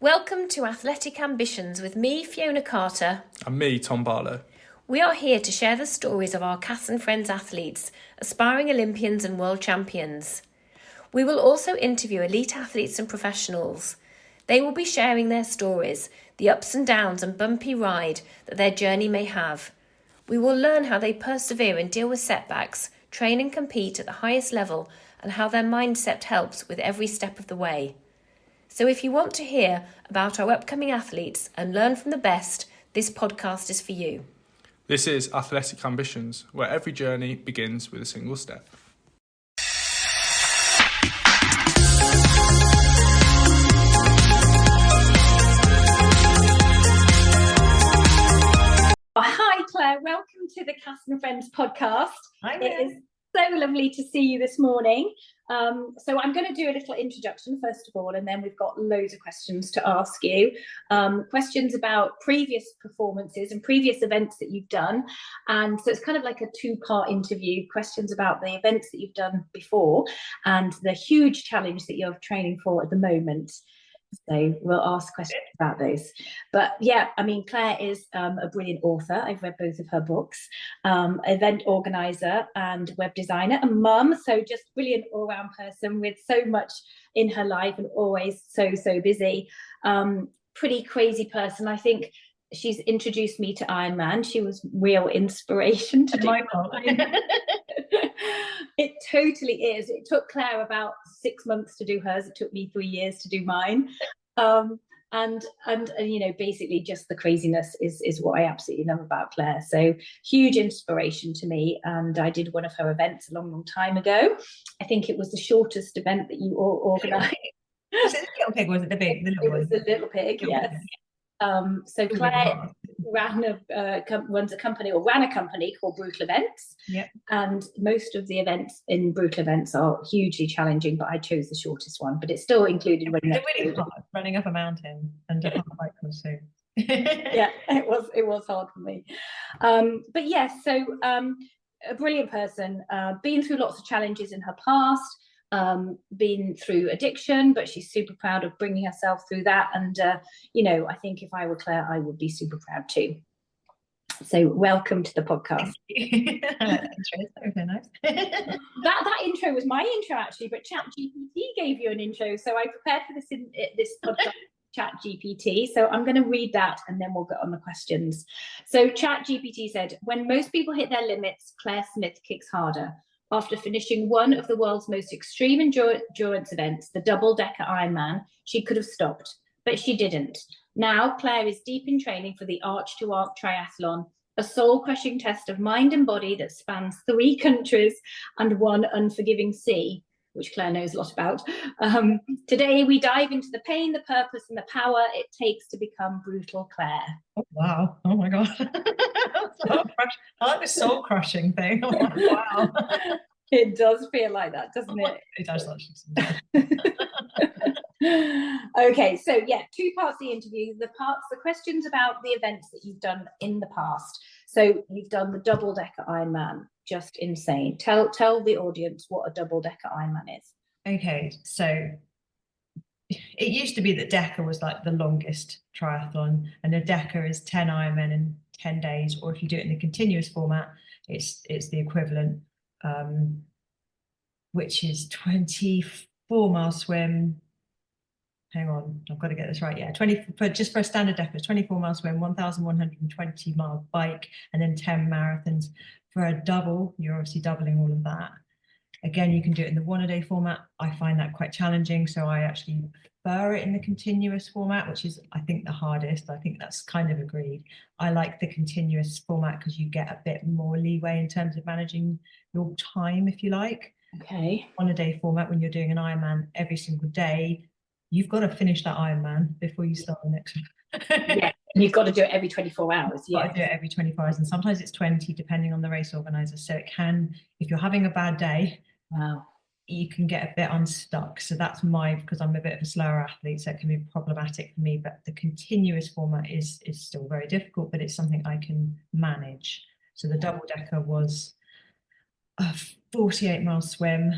Welcome to Athletic Ambitions with me, Fiona Carter. And me, Tom Barlow. We are here to share the stories of our Cass and Friends athletes, aspiring Olympians and world champions. We will also interview elite athletes and professionals. They will be sharing their stories, the ups and downs and bumpy ride that their journey may have. We will learn how they persevere and deal with setbacks, train and compete at the highest level, and how their mindset helps with every step of the way. So if you want to hear about our upcoming athletes and learn from the best, this podcast is for you. This is Athletic Ambitions, where every journey begins with a single step. Hi Claire, welcome to the Cass and Friends podcast. Hi, it is so lovely to see you this morning. So I'm going to do a little introduction first of all, and then we've got loads of questions to ask you. Questions about previous performances and previous events that you've done. And so it's kind of like a two-part interview, questions about the events that you've done before and the huge challenge that you're training for at the moment. So we'll ask questions about those. But yeah, I mean, Claire is a brilliant author. I've read both of her books, event organizer and web designer, and mum. So just brilliant all-round person with so much in her life and always so busy. Pretty crazy person. I think she's introduced me to Ironman. She was real inspiration to do my fault. It totally is. It took Claire about 6 months to do hers. It took me 3 years to do mine. And you know, basically just the craziness is what I absolutely love about Claire. So huge inspiration to me. And I did one of her events a long time ago. I think it was the shortest event that you all organised. Was it the little pig or was it the big? The little it was the little pig, yes. So Claire ran a company called Brutal Events. Yeah. And most of the events in Brutal Events are hugely challenging, but I chose the shortest one. But it's still included. It's really hard running up a mountain and a bike was so. Yeah, it was hard for me. But yes, so a brilliant person, been through lots of challenges in her past. Been through addiction, but she's super proud of bringing herself through that. And you know, I think if I were Claire, I would be super proud too. So welcome to the podcast. Okay, nice. that intro was my intro actually, but ChatGPT gave you an intro, so I prepared for this podcast. ChatGPT. So I'm going to read that and then we'll get on the questions. So ChatGPT said, when most people hit their limits, Claire Smith kicks harder. After finishing one of the world's most extreme endurance events, the double-deca Ironman, she could have stopped, but she didn't. Now, Claire is deep in training for the Arc de Triomphe triathlon, a soul-crushing test of mind and body that spans 3 countries and 1 unforgiving sea, which Claire knows a lot about. Today, we dive into the pain, the purpose, and the power it takes to become brutal Claire. Oh, wow. Oh, my God. I like the soul-crushing thing. Oh, wow. It does feel like that, doesn't it? It does actually. Okay, so yeah, 2 parts of the interview. The questions about the events that you've done in the past. So you've done the double-deca Ironman, just insane. Tell the audience what a double-deca Ironman is. Okay, so it used to be that Deca was like the longest triathlon, and a Deca is 10 Ironmen in 10 days, or if you do it in the continuous format, it's the equivalent, which is 24-mile swim. Hang on, I've got to get this right. Yeah, just for a standard Deca, 24-mile swim, 1,120-mile bike, and then 10 marathons. For a double, you're obviously doubling all of that. Again, you can do it in the 1-a-day format. I find that quite challenging, so I actually prefer it in the continuous format, which is, I think, the hardest. I think that's kind of agreed. I like the continuous format because you get a bit more leeway in terms of managing your time, if you like. Okay. 1-a-day format, when you're doing an Ironman every single day, you've got to finish that Ironman before you start the next one. Yeah, and you've got to do it every 24 hours. Yeah, do it every 24 hours, and sometimes it's 20, depending on the race organizer. So it can, if you're having a bad day, wow, you can get a bit unstuck. So that's because I'm a bit of a slower athlete, so it can be problematic for me. But the continuous format is still very difficult, but it's something I can manage. So the double-deca was a 48-mile swim,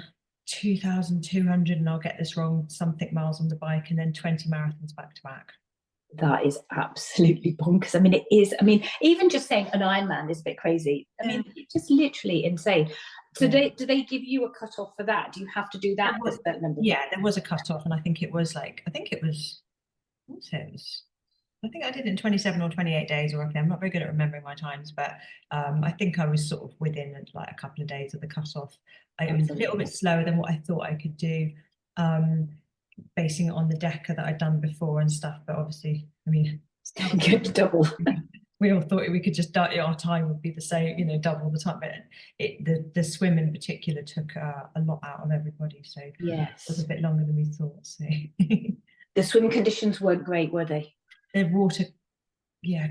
2,200, and I'll get this wrong, something miles on the bike, and then 20 marathons back to back. That is absolutely bonkers. I mean, it is. I mean, even just saying an Ironman is a bit crazy. I mean, it's just literally insane. So do they give you a cutoff for that? Do you have to do that? Yeah, there was a cutoff, and I think it was I think I did it in 27 or 28 days or roughly. I'm not very good at remembering my times, but I think I was sort of within like a couple of days of the cutoff. It was a little bit slower than what I thought I could do, basing it on the deca that I'd done before and stuff. But obviously, I mean, double. We all thought we could just our time would be the same, you know, double the time. But the swim in particular took a lot out of everybody, so yes, it was a bit longer than we thought. So the swim conditions weren't great, were they? The water,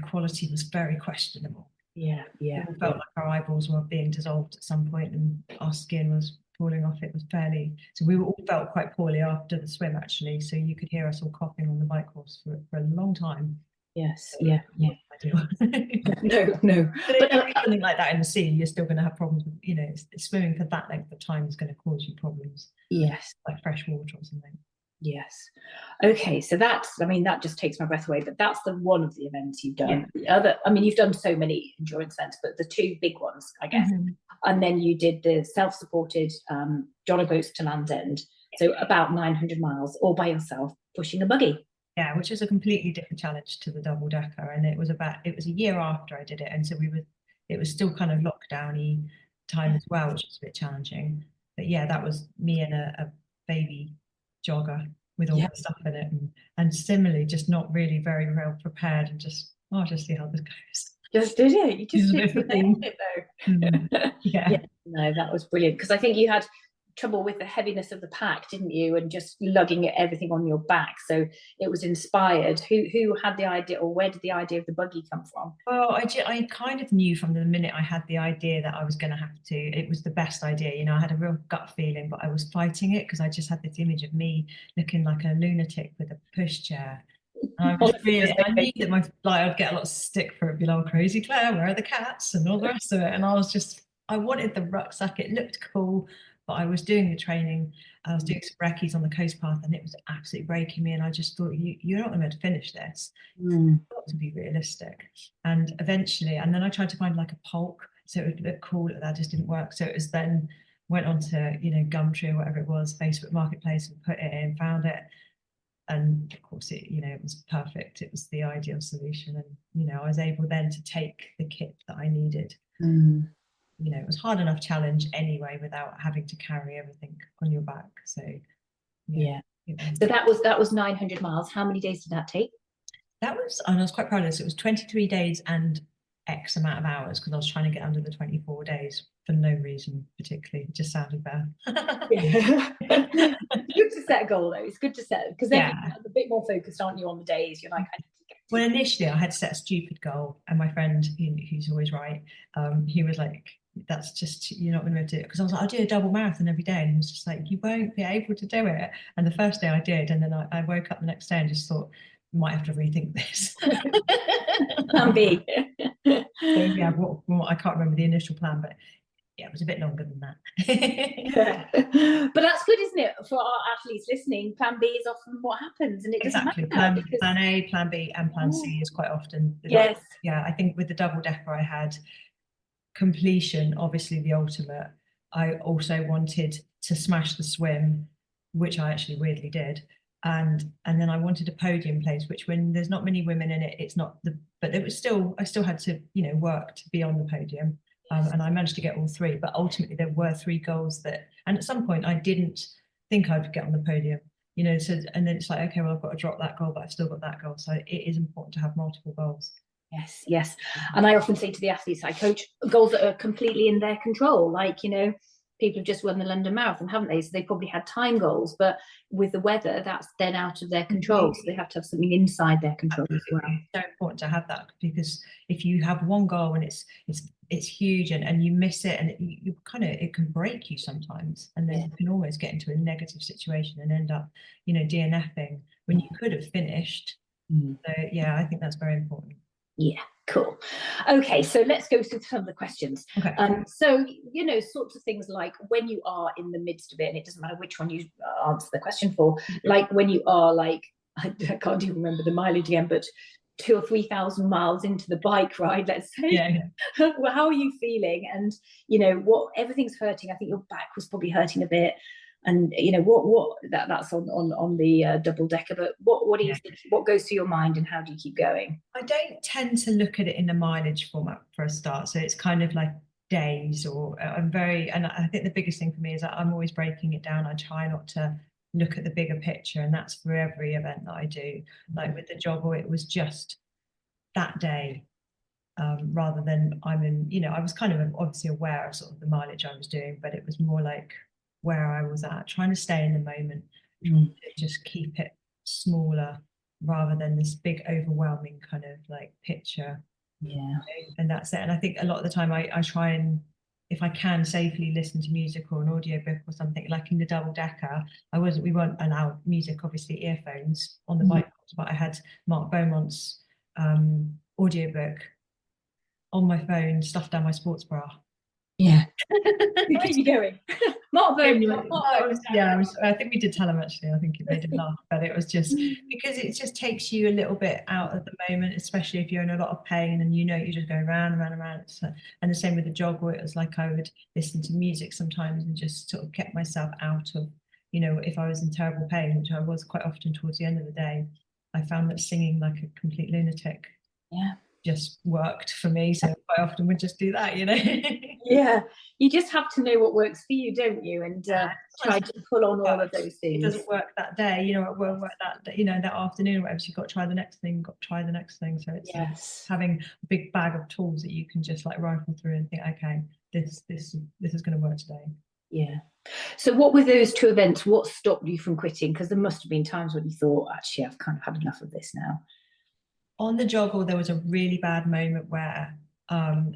quality was very questionable. Yeah. It felt like our eyeballs were being dissolved at some point, and our skin was falling off. It was fairly, so we all felt quite poorly after the swim, actually. So you could hear us all coughing on the bike course for a long time. Yes, so, yeah. No. But something like that in the sea, you're still going to have problems with, you know, swimming for that length of time is going to cause you problems. Yes. Like fresh water or something. Yes. Okay, so that just takes my breath away, but that's the one of the events you've done. Yeah. The other, I mean, you've done so many endurance events, but the two big ones, I guess. Mm-hmm. And then you did the self-supported John O'Groats to Land's End. So about 900 miles all by yourself, pushing a buggy. Yeah, which is a completely different challenge to the double decker. And it was a year after I did it. And so it was still kind of lockdown-y time as well, which was a bit challenging. But yeah, that was me and a baby jogger with all the stuff in it, and similarly just not really very well prepared, and just I'll just see how this goes. Just did it. You just nailed it though. Yeah. No, that was brilliant, because I think you had trouble with the heaviness of the pack, didn't you, and just lugging everything on your back. So it was inspired. Who had the idea, or where did the idea of the buggy come from? Well, I kind of knew from the minute I had the idea that I was going to have to, it was the best idea. You know, I had a real gut feeling, but I was fighting it because I just had this image of me looking like a lunatic with a pushchair. And I knew that I'd get a lot of stick for it, be like, oh, crazy Claire, where are the cats and all the rest of it. And I wanted the rucksack. It looked cool, but I was doing the training. I was doing some recce's on the coast path, and it was absolutely breaking me. And I just thought, you're not going to finish this. You've got to be realistic. And eventually, and then I tried to find like a polk, so it would look cool. That just didn't work. So it was then went on to, you know, Gumtree or whatever it was, Facebook Marketplace, and put it in, found it. And of course, it was perfect. It was the ideal solution. And, you know, I was able then to take the kit that I needed. You know, it was hard enough challenge anyway without having to carry everything on your back. So So that was 900 miles. How many days did that take? And I was quite proud of this. It was 23 days and X amount of hours, because I was trying to get under the 24 days for no reason particularly. It just sounded bad. It's good to set a goal though. It's good to set, because then you're a bit more focused, aren't you, on the days? You're like, well, initially I had set a stupid goal, and my friend, who's always right, he was like, that's just, you're not going to be able to do it. Because I was like, I'll do a double marathon every day, and he was just like, you won't be able to do it. And the first day I did, and then I woke up the next day and just thought, might have to rethink this. Plan B. So yeah, I can't remember the initial plan, but yeah, it was a bit longer than that. But that's good, isn't it, for our athletes listening? Plan B is often what happens, and it doesn't matter. Plan A, Plan B, and Plan C is quite often. Yes. Yeah, I think with the double decker, I had completion, obviously the ultimate. I also wanted to smash the swim, which I actually weirdly did. And then I wanted a podium place, which, when there's not many women in it, it's not but it was still, I still had to, you know, work to be on the podium. And I managed to get all three, but ultimately there were three goals and at some point I didn't think I'd get on the podium, you know, so, and then it's like, okay, well, I've got to drop that goal, but I've still got that goal. So it is important to have multiple goals. Yes. And I often say to the athletes I coach, goals that are completely in their control, like, you know, people have just won the London Marathon, haven't they? So they probably had time goals, but with the weather, that's then out of their control. So they have to have something inside their control as well. It's so important to have that, because if you have one goal and it's huge and you miss it, and it can break you sometimes, and then you can almost get into a negative situation and end up, you know, DNFing when you could have finished. So yeah, I think that's very important. Yeah, Cool. Okay, so let's go through some of the questions. Okay. So, you know, sorts of things like when you are in the midst of it, and it doesn't matter which one you answer the question for, like when you are like, I can't even remember the mileage again, but 2,000 or 3,000 miles into the bike ride, let's say. Yeah. Well, how are you feeling? And, you know, what, everything's hurting. I think your back was probably hurting a bit. And, you know, that's on the double decker, but what do you think, what goes through your mind and how do you keep going? I don't tend to look at it in a mileage format for a start. So it's kind of like days, or and I think the biggest thing for me is that I'm always breaking it down. I try not to look at the bigger picture, and that's for every event that I do. Like with the jogger, it was just that day, rather than I was kind of obviously aware of sort of the mileage I was doing, but it was more like where I was at, trying to stay in the moment, trying to just keep it smaller rather than this big overwhelming kind of like picture. Yeah. And that's it. And I think a lot of the time I try and, if I can, safely listen to music or an audiobook or something. Like in the double decker, we weren't allowed music, obviously earphones on the bike, but I had Mark Beaumont's audiobook on my phone, stuffed down my sports bra. Yeah. Keep you going. Mark Beaumont. I think we did tell him actually. I think it made him laugh, but it was just because it just takes you a little bit out of the moment, especially if you're in a lot of pain and you know you're just going round and round and round. So, and the same with the jog, where it was like I would listen to music sometimes and just sort of kept myself out of, you know, if I was in terrible pain, which I was quite often towards the end of the day, I found that singing like a complete lunatic just worked for me. So quite often we'd just do that, you know. Yeah, you just have to know what works for you, don't you? And try to pull on all of those things. It doesn't work that day, you know, it won't work that, you know, that afternoon or whatever. So you've got to try the next thing, So it's having a big bag of tools that you can just like rifle through and think, okay, this is going to work today. Yeah. So what were those two events? What stopped you from quitting? Because there must have been times when you thought, actually, I've kind of had enough of this now. On the joggle, there was a really bad moment where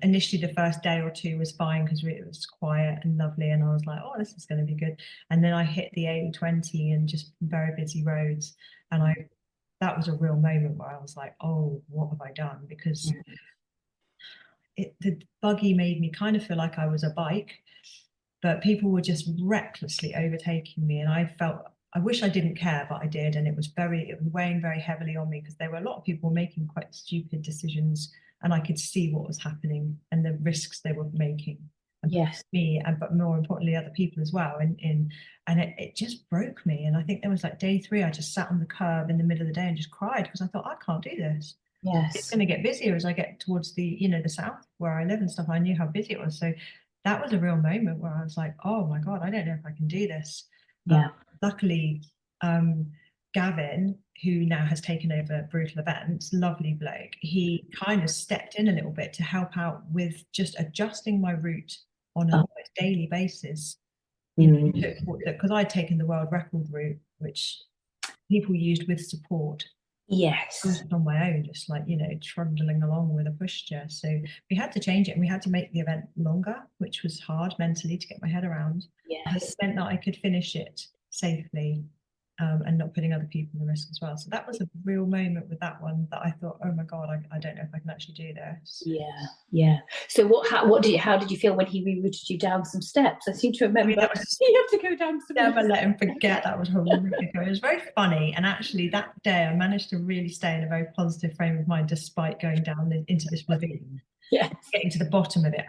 initially the first day or two was fine because it was quiet and lovely, and I was like, oh, this is going to be good. And then I hit the A20 and just very busy roads, and that was a real moment where I was like, oh, what have I done? Because the buggy made me kind of feel like I was a bike, but people were just recklessly overtaking me, and I wish I didn't care, but I did. And it was weighing very heavily on me because there were a lot of people making quite stupid decisions, and I could see what was happening and the risks they were making. And me, but more importantly, other people as well. And it just broke me. And I think there was like day 3, I just sat on the curb in the middle of the day and just cried because I thought, I can't do this. It's going to get busier as I get towards the south where I live and stuff. I knew how busy it was. So that was a real moment where I was like, oh my God, I don't know if I can do this. Luckily, Gavin, who now has taken over Brutal Events, lovely bloke, he kind of stepped in a little bit to help out with just adjusting my route on a daily basis. Because I'd taken the world record route, which people used with support. Yes. On my own, just like, you know, trundling along with a pushchair. So we had to change it, and we had to make the event longer, which was hard mentally to get my head around. It meant that I could finish it safely, and not putting other people at risk as well. So that was a real moment with that one that I thought, oh my God, I don't know if I can actually do this. Yeah. So how did you feel when he rerouted you down some steps? I seem to remember you had to go down some. Never let him forget. That was horrific. It was very funny, and actually that day I managed to really stay in a very positive frame of mind despite going down into this ravine. Getting to the bottom of it,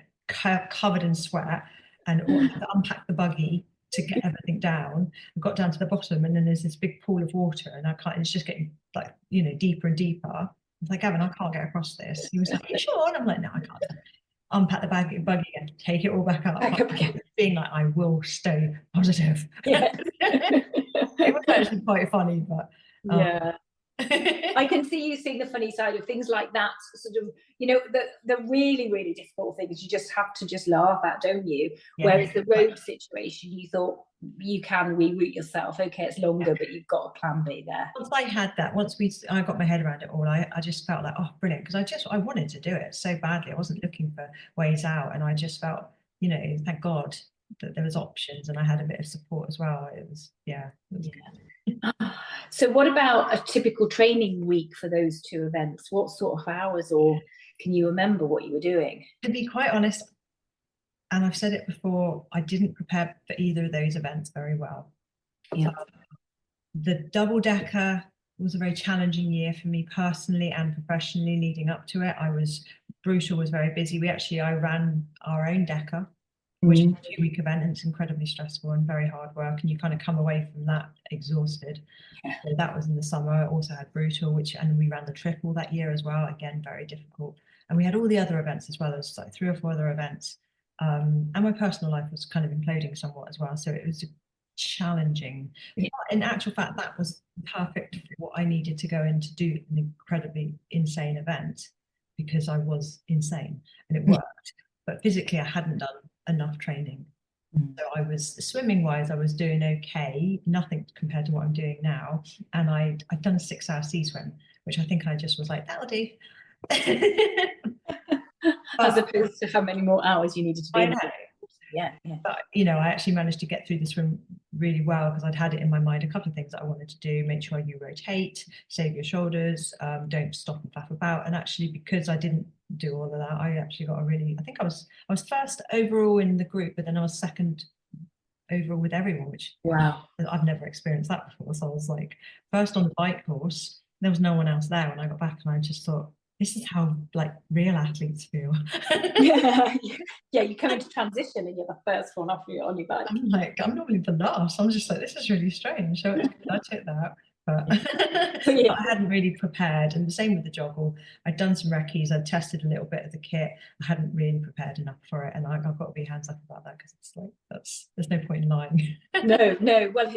covered in sweat, and had to unpack the buggy to get everything down. I got down to the bottom, and then there's this big pool of water, and it's just getting like, you know, deeper and deeper. I was like, Gavin, I can't get across this. He was like, you sure? And I'm like, no, I can't. Unpack the buggy again, take it all back up again. Being like, I will stay positive. It was actually quite funny, but I can see you seeing the funny side of things like that, sort of, you know, the really, really difficult things you just have to just laugh at, don't you? Whereas the road situation, you thought you can reroute yourself. Okay, it's longer, but you've got a plan B there. Once I had that, I got my head around it all, I just felt like, oh, brilliant, because I wanted to do it so badly. I wasn't looking for ways out, and I just felt, you know, thank God that there was options, and I had a bit of support as well. It was good. So what about a typical training week for those two events? What sort of hours or Can you remember what you were doing? To be quite honest, and I've said it before, I didn't prepare for either of those events very well. Yeah. The double-deca was a very challenging year for me personally and professionally leading up to it. Brutal was very busy. I ran our own deca, which is a 2-week event, and it's incredibly stressful and very hard work, and you kind of come away from that exhausted. Yeah. So that was in the summer. I also had brutal, and we ran the triple that year as well, again very difficult. And we had all the other events as well. There was like 3 or 4 other events, and my personal life was kind of imploding somewhat as well, so it was challenging. Yeah. But in actual fact, that was perfect for what I needed to go in to do an incredibly insane event, because I was insane and it worked. But physically I hadn't done enough training. So I was, swimming wise, I was doing okay, nothing compared to what I'm doing now. And I'd done a 6-hour sea swim, which I think I just was like, that'll do. As opposed to how many more hours you needed to be. I know. Yeah. But I actually managed to get through the swim really well, because I'd had it in my mind a couple of things that I wanted to do. Make sure you rotate, save your shoulders, don't stop and flap about. And actually, because I didn't do all of that, I actually got I think I was first overall in the group, but then I was second overall with everyone, which wow, I've never experienced that before. So I was like first on the bike course. There was no one else there when I got back, and I just thought, this is how like real athletes feel. yeah, you come into transition and you're the first one off on your bike. I'm like, I'm normally the last. I'm just like, this is really strange. So I took that, but I hadn't really prepared. And the same with the joggle. I'd done some recce's, I'd tested a little bit of the kit. I hadn't really prepared enough for it, and I've got to be hands up about that, because it's like, there's no point in lying. no. Well,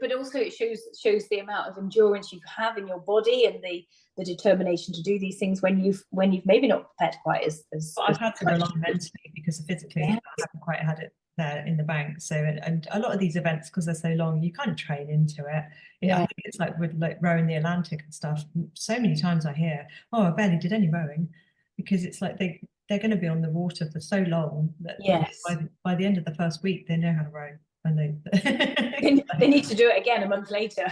but also it shows the amount of endurance you have in your body, and the determination to do these things when you've maybe not prepared quite as I've had to rely mentally, because physically I haven't quite had it there in the bank. So and a lot of these events, because they're so long, you kind of train into it. I think it's like with like rowing the Atlantic and stuff. So many times I hear, oh, I barely did any rowing, because it's like they're going to be on the water for so long that by the end of the first week they know how to row, and they need to do it again a month later.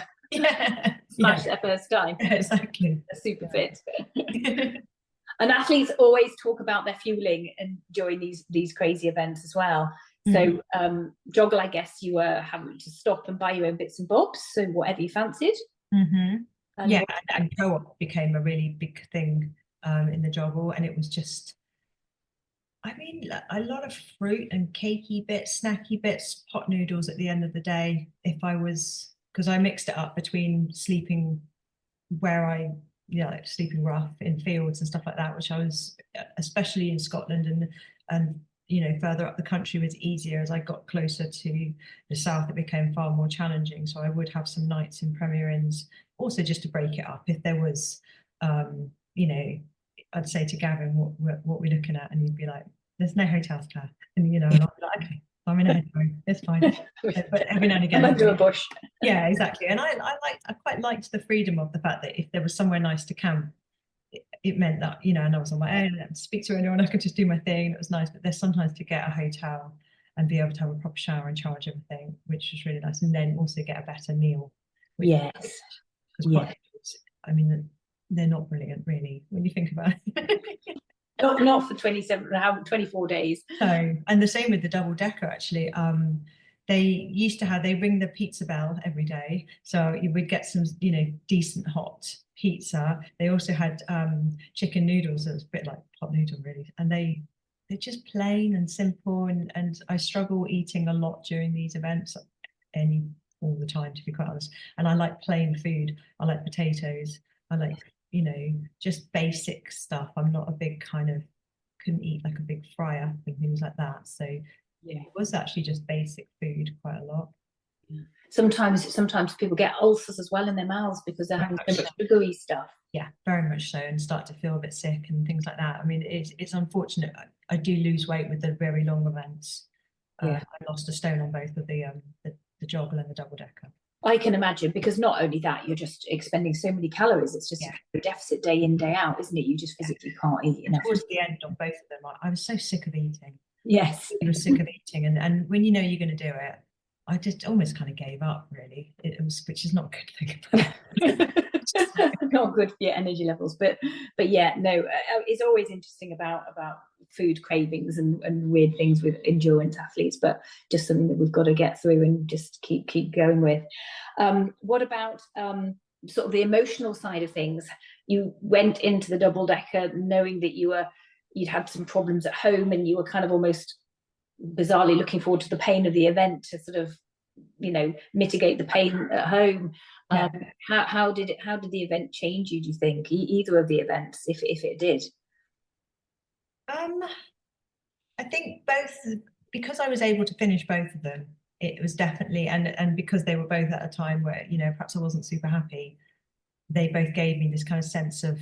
Smash their first time. Exactly. They're super fit. And athletes always talk about their fueling and during these crazy events as well. So joggle, I guess you were having to stop and buy your own bits and bobs, so whatever you fancied. And co-op became a really big thing in the joggle, and it was just, I mean, a lot of fruit and cakey bits, snacky bits, pot noodles at the end of the day. Because I mixed it up between sleeping where like sleeping rough in fields and stuff like that, which I was, especially in Scotland and further up the country, was easier. As I got closer to the south, it became far more challenging. So I would have some nights in Premier Inns, also just to break it up. If there was, I'd say to Gavin, what we're looking at, and he'd be like, "There's no hotels, Claire," and and I'd be like, "Okay, I'm in a hotel, it's fine." But every now and again, under a bush. Yeah, exactly. And I quite liked the freedom of the fact that if there was somewhere nice to camp, it meant that, and I was on my own, I didn't speak to anyone, I could just do my thing. It was nice. But there's sometimes to get a hotel and be able to have a proper shower and charge everything, which was really nice. And then also get a better meal. Yes. Because I mean, they're not brilliant, really, when you think about it. not for 24 days. No, and the same with the double decker, actually. They ring the pizza bell every day, so you would get some decent hot pizza. They also had chicken noodles. It was a bit like pot noodle, really, and they're just plain and simple, and I struggle eating a lot during these events, all the time, to be quite honest. And I like plain food. I like potatoes. I like just basic stuff. I'm not a big couldn't eat like a big fry up and things like that. So it was actually just basic food quite a lot. Sometimes people get ulcers as well in their mouths because they're having so much sugary stuff. Yeah, very much so, and start to feel a bit sick and things like that. I mean, it's unfortunate. I do lose weight with the very long events. I lost a stone on both of the joggle and the double decker. I can imagine, because not only that, you're just expending so many calories. It's just a deficit day in, day out, isn't it? You just physically can't eat enough. Towards the end on both of them, I was so sick of eating. Yes. I was sick of eating, and when you're going to do it, I just almost kind of gave up, really. It was, which is not a good thing. Not good for your energy levels, but yeah, no, it's always interesting about food cravings and weird things with endurance athletes, but just something that we've got to get through and just keep going with. What about sort of the emotional side of things? You went into the double decker knowing that you'd had some problems at home, and you were kind of almost bizarrely looking forward to the pain of the event to sort of, you know, mitigate the pain at home. Yeah. How did the event change you, do you think, either of the events, if it did? I think both, because I was able to finish both of them, it was definitely, and because they were both at a time where, you know, perhaps I wasn't super happy, they both gave me this kind of sense of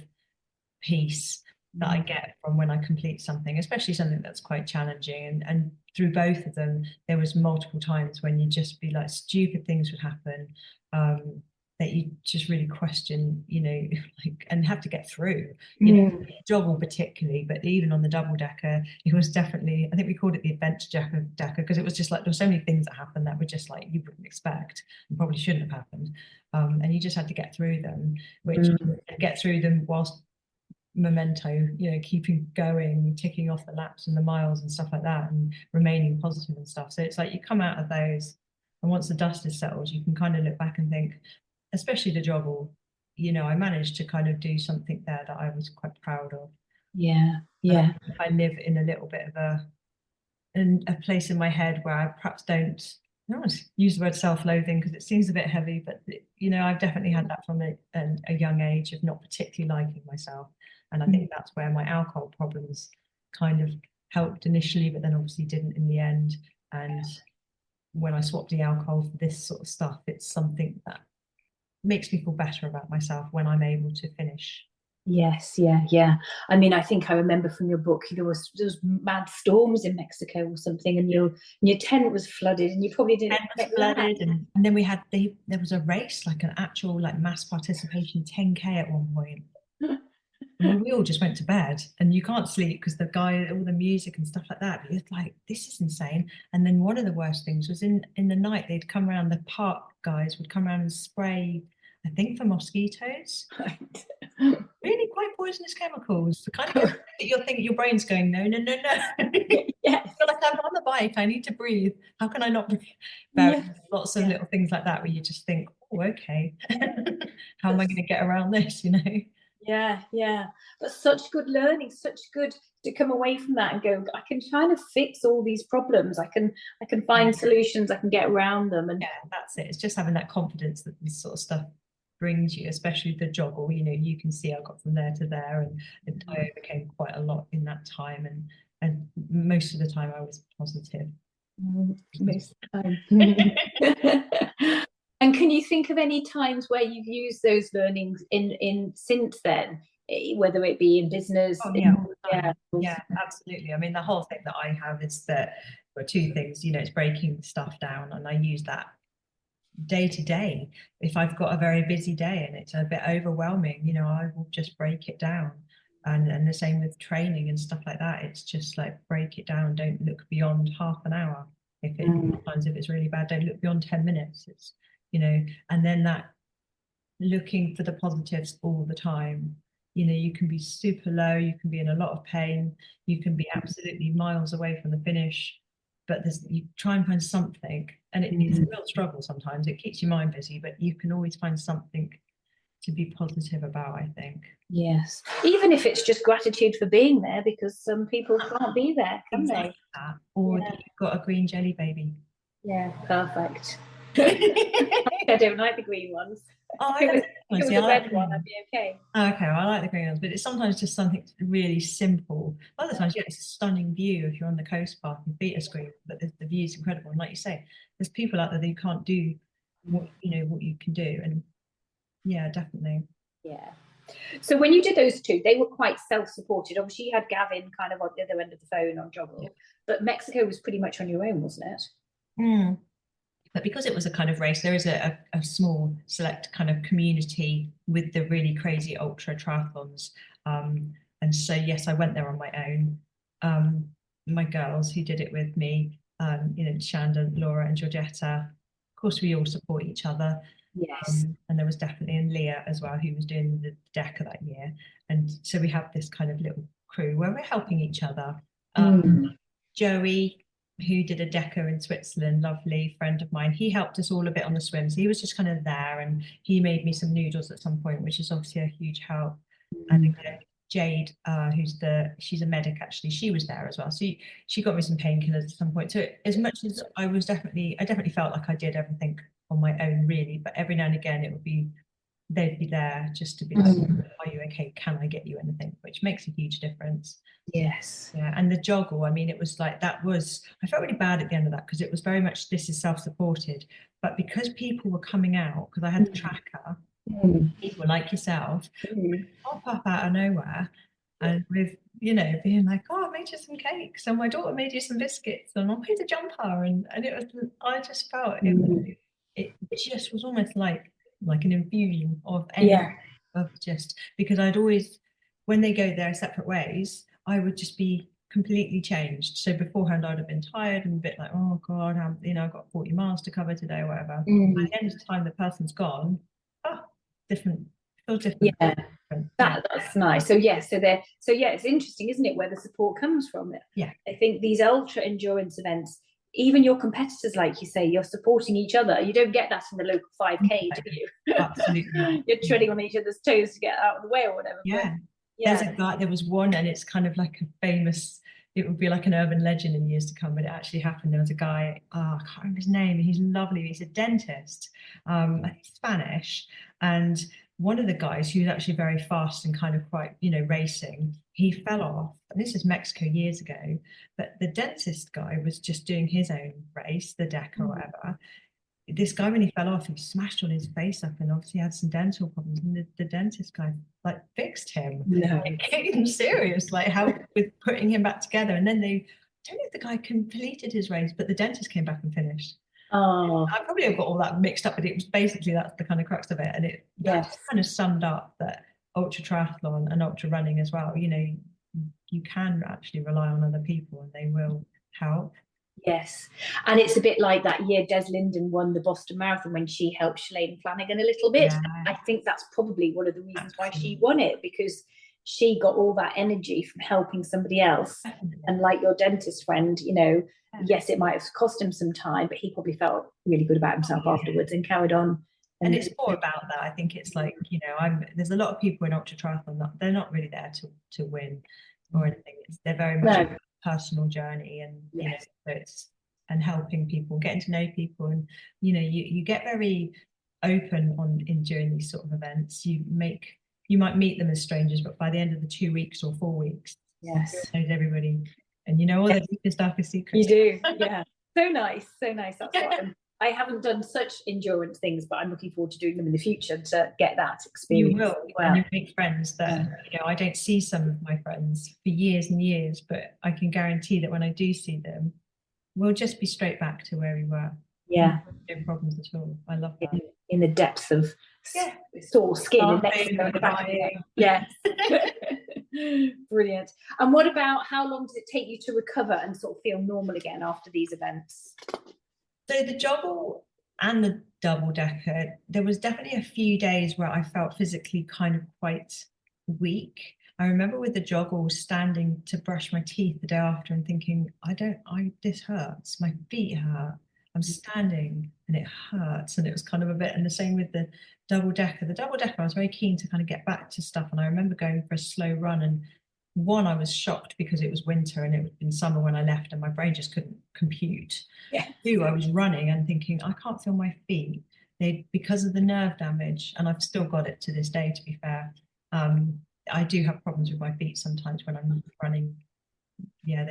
peace that I get from when I complete something, especially something that's quite challenging. And through both of them, there was multiple times when you'd just be like, stupid things would happen, that you just really question, you know, like, and have to get through, you know, joggle particularly, but even on the double decker, it was definitely, I think we called it the adventure decker, because it was just like, there were so many things that happened that were just like, you wouldn't expect and probably shouldn't have happened. And you just had to get through them, get through them whilst memento, you know, keeping going, ticking off the laps and the miles and stuff like that, and remaining positive and stuff. So it's like you come out of those, and once the dust is settled, you can kind of look back and think, especially the joggle, you know, I managed to kind of do something there that I was quite proud of. Yeah. I live in a little bit of a place in my head where I perhaps don't use the word self-loathing because it seems a bit heavy, but you know, I've definitely had that from a young age of not particularly liking myself. And I think that's where my alcohol problems kind of helped initially, but then obviously didn't in the end. And when I swapped the alcohol for this sort of stuff, it's something that makes me feel better about myself when I'm able to finish. Yes, yeah. I mean, I think I remember from your book there was mad storms in Mexico or something, and your tent was flooded, and you probably didn't expect flooded, and then we had there was a race, like an actual like mass participation 10K at one point. And we all just went to bed, and you can't sleep because the guy, all the music and stuff like that. But it's like, this is insane. And then one of the worst things was in the night, they'd come around, the park guys would come around and spray, I think, for mosquitoes. Really quite poisonous chemicals. The kind of that you'll think your brain's going, no. Yes. I feel like I'm on the bike, I need to breathe. How can I not breathe? But lots of little things like that where you just think, oh, okay. How am I going to get around this, you know? Yeah. But such good learning, such good to come away from that and go, I can kind of fix all these problems. I can find solutions, I can get around them. And yeah, that's it. It's just having that confidence that this sort of stuff brings you, especially the joggle. You know, you can see I got from there to there, and I overcame quite a lot in that time, and most of the time I was positive. Most of the time. And can you think of any times where you've used those learnings in since then, whether it be in business? Oh, yeah, absolutely. I mean, the whole thing that I have is that there are two things, you know, it's breaking stuff down, and I use that day to day. If I've got a very busy day and it's a bit overwhelming, you know, I will just break it down. And the same with training and stuff like that. It's just like, break it down. Don't look beyond half an hour. Sometimes if it's really bad, don't look beyond 10 minutes. It's, you know, and then that looking for the positives all the time. You know, you can be super low, you can be in a lot of pain, you can be absolutely miles away from the finish, but you try and find something, and it's a real struggle sometimes. It keeps your mind busy, but you can always find something to be positive about, I think. Yes, even if it's just gratitude for being there, because some people can't be there, can they? That. Or you've got a green jelly baby. Yeah, perfect. I don't like the green ones. Oh, if it was a red one, I'd be okay. Okay, well, I like the green ones, but it's sometimes just something really simple. Other times, yeah, it's a stunning view if you're on the coast path and feet are screened, but the view is incredible. And like you say, there's people out there that you can't do what you can do, and yeah, definitely. Yeah. So when you did those two, they were quite self-supported. Obviously, you had Gavin kind of on the other end of the phone on joggle, but Mexico was pretty much on your own, wasn't it? But because it was a kind of race, there is a small select kind of community with the really crazy ultra triathlons. And so, yes, I went there on my own. My girls who did it with me, you know, Shanda, Laura and Georgetta, of course, we all support each other. Yes. And there was definitely and Leah as well, who was doing the DECA that year. And so we have this kind of little crew where we're helping each other. Joey, who did a DECA in Switzerland, lovely friend of mine, he helped us all a bit on the swims. He was just kind of there, and he made me some noodles at some point, which is obviously a huge help. And again, Jade, she's a medic actually, she was there as well. So she got me some painkillers at some point. So as much as I definitely felt like I did everything on my own really, but every now and again they'd be there just to be like, are you okay? Can I get you anything? Which makes a huge difference. Yes. Yeah, and the joggle, I mean, it was like I felt really bad at the end of that because it was very much this is self-supported, but because people were coming out, because I had the tracker, people like yourself pop up out of nowhere, and with being like, oh, I made you some cakes, and my daughter made you some biscuits, and I made a jumper, and it was, I just felt it just was almost like an infusion of energy, of just because I'd always, when they go their separate ways, I would just be completely changed. So beforehand, I'd have been tired and a bit like, oh God, I've got 40 miles to cover today or whatever. At the end of the time, the person's gone. Oh, different. Feels different. Yeah, that's nice. So it's interesting, isn't it, where the support comes from? Yeah, I think these ultra endurance events, even your competitors, like you say, you're supporting each other. You don't get that in the local 5K, do you? Absolutely. You're treading on each other's toes to get out of the way or whatever. Yeah. There was one, and it's kind of like it would be like an urban legend in years to come, but it actually happened. There was a guy, I can't remember his name, he's lovely, he's a dentist, I think Spanish, and one of the guys who was actually very fast and kind of quite, racing, he fell off, and this is Mexico years ago, but the dentist guy was just doing his own race, the DECA or whatever. This guy, when he fell off, he smashed all his face up and obviously had some dental problems, and the dentist guy fixed him. No. Getting serious, how with putting him back together. And then I don't know if the guy completed his race, but the dentist came back and finished. Oh, I probably have got all that mixed up, but it was basically, that's the kind of crux of it. And that kind of summed up that ultra triathlon and ultra running as well, you can actually rely on other people and they will help. Yes, and it's a bit like that year Des Linden won the Boston Marathon when she helped Shalane Flanagan a little bit. Yeah. I think that's probably one of the reasons why she won it, because she got all that energy from helping somebody else. And like your dentist friend, yes, it might have cost him some time, but he probably felt really good about himself afterwards and carried on. And it's more about that. I think it's like, there's a lot of people in ultra triathlon that they're not really there to win or anything. They're very much a personal journey, and so it's and helping people, getting to know people, and you get very open in during these sort of events. You might meet them as strangers, but by the end of the 2 weeks or 4 weeks, knows everybody, and all the deepest, darkest secrets. You do, yeah. So nice. That's what I haven't done such endurance things, but I'm looking forward to doing them in the future to get that experience. You will, and you'll make friends that I don't see some of my friends for years and years, but I can guarantee that when I do see them, we'll just be straight back to where we were. Yeah, no problems at all. I love that. In the depths of sore skin. Yes. Brilliant. And what about, how long does it take you to recover and sort of feel normal again after these events? So the joggle and the double-deca, there was definitely a few days where I felt physically kind of quite weak. I remember with the joggle standing to brush my teeth the day after and thinking, this hurts, my feet hurt. I'm standing and it hurts, and it was kind of a bit, and the same with the double-deca. The double-deca, I was very keen to kind of get back to stuff, and I remember going for a slow run, and one, I was shocked because it was winter and it had been summer when I left and my brain just couldn't compute. Yeah. Two, I was running and thinking, I can't feel my feet. Because of the nerve damage, and I've still got it to this day, to be fair. I do have problems with my feet sometimes when I'm running. Yeah,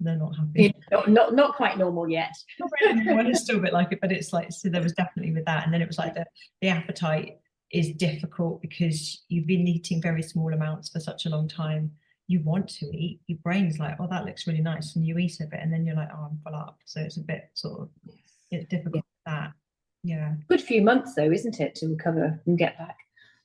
they're not happy. Not quite normal yet. It's still a bit like it, but it's like, so there was definitely with that. And then it was like the appetite is difficult because you've been eating very small amounts for such a long time. You want to eat, your brain's like, oh, that looks really nice, and you eat a bit and then you're like, oh, I'm full up. So it's a bit sort of, it's difficult with that. Yeah. Good few months though, isn't it, to recover and get back?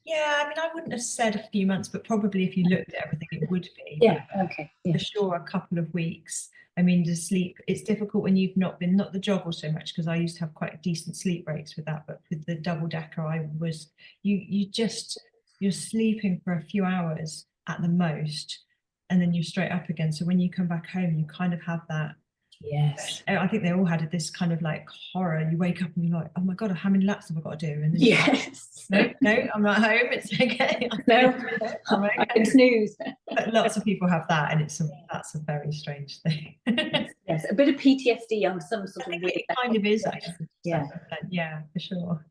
Yeah, I mean, I wouldn't have said a few months, but probably if you looked at everything, it would be. Yeah, okay. Yeah. For sure, a couple of weeks. I mean, the sleep, it's difficult when you've not the joggle so much, because I used to have quite decent sleep breaks with that, but with the double decker, you're sleeping for a few hours at the most, and then you're straight up again. So when you come back home, you kind of have that. Yes. I think they all had this kind of like horror. You wake up and you're like, oh my God, how many laps have I got to do? And then Yes. no, I'm not home. It's okay. No, I'm I can snooze. But lots of people have that, and that's a very strange thing. Yes, a bit of PTSD on some sort of weird. It kind of is, actually. Yeah. Yeah, for sure.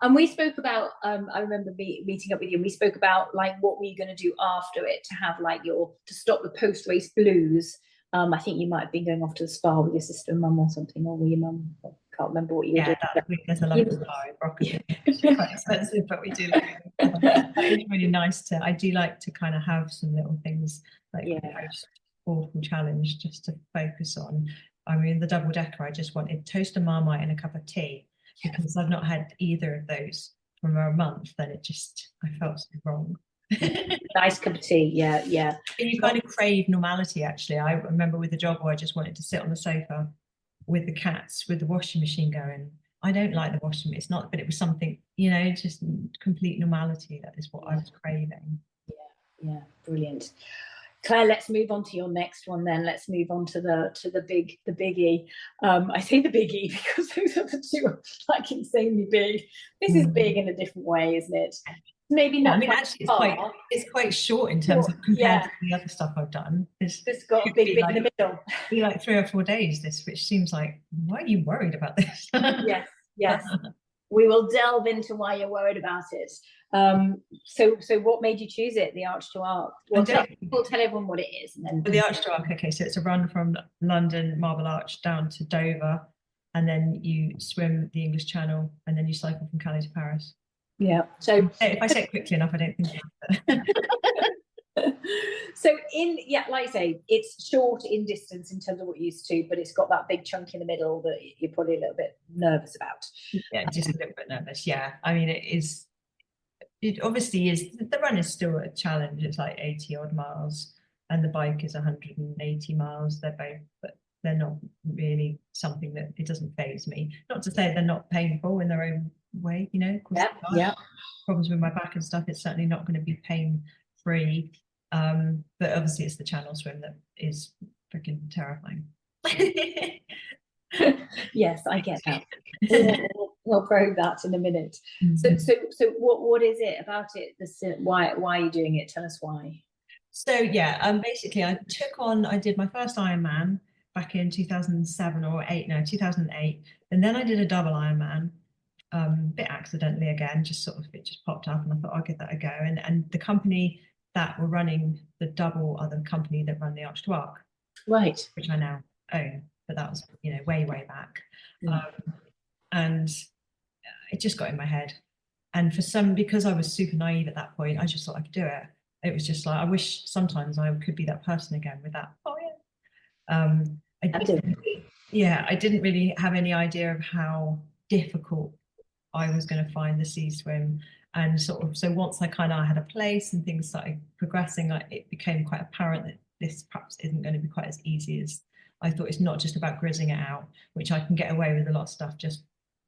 And we spoke about, I remember meeting up with you, and we spoke about like what were you going to do after it to have like to stop the post-race blues. I think you might have been going off to the spa with your sister and mum or something, or with your mum. I can't remember what you were doing. There's a lovely spa in Broccoli. It's quite expensive, but we do. It's really nice I do like to kind of have some little things like post-awful challenge just to focus on. I mean, the double decker, I just wanted toast and Marmite and a cup of tea, because I've not had either of those for a month. Then I felt so wrong. Nice cup of tea, yeah. And you kind of crave normality, actually. I remember with the jogger, I just wanted to sit on the sofa with the cats, with the washing machine going. I don't like the washing machine, it's not, but it was something, just complete normality. That is what I was craving. Yeah, brilliant. Claire, let's move on to your next one then. Let's move on to the biggie. I say the biggie because those are the two are like insanely big. This is big in a different way, isn't it? Maybe not. I mean, actually, it's quite short in terms of compared to the other stuff I've done. It's got a big bit in the middle. Be like 3 or 4 days, which seems like, why are you worried about this? Yes. We will delve into why you're worried about it. So what made you choose it, the Arc to Arc? We'll tell everyone what it is. And then the Arc to Arc, okay, so it's a run from London Marble Arch down to Dover, and then you swim the English Channel, and then you cycle from Calais to Paris. Yeah. So if I say it quickly enough, I don't think you have to. So like I say, it's short in distance in terms of what you're used to, but it's got that big chunk in the middle that you're probably a little bit nervous about. Yeah, just a little bit nervous. Yeah, I mean, it obviously is. The run is still a challenge. It's like 80 odd miles, and the bike is 180 miles. They're both, but they're not really something that it doesn't faze me. Not to say they're not painful in their own way, Of course, problems with my back and stuff. It's certainly not going to be pain free. But obviously it's the channel swim that is freaking terrifying. Yes, I get that. We'll probe that in a minute. So what is it about it? Why are you doing it? Tell us why. So basically I did my first Ironman back in 2007 or 8, no, 2008, and then I did a double Ironman, a bit accidentally again, it just popped up, and I thought I'll give that a go. And the company that were running the double are the company that run the Arc to Arc, right? Which I now own, but that was way back. And it just got in my head, and because I was super naive at that point, I just thought I could do it. It was just like, I wish sometimes I could be that person again with that. I didn't really have any idea of how difficult I was going to find the sea swim. And so once I kind of had a place and things started progressing, it became quite apparent that this perhaps isn't going to be quite as easy as I thought. It's not just about grizzing it out, which I can get away with a lot of stuff just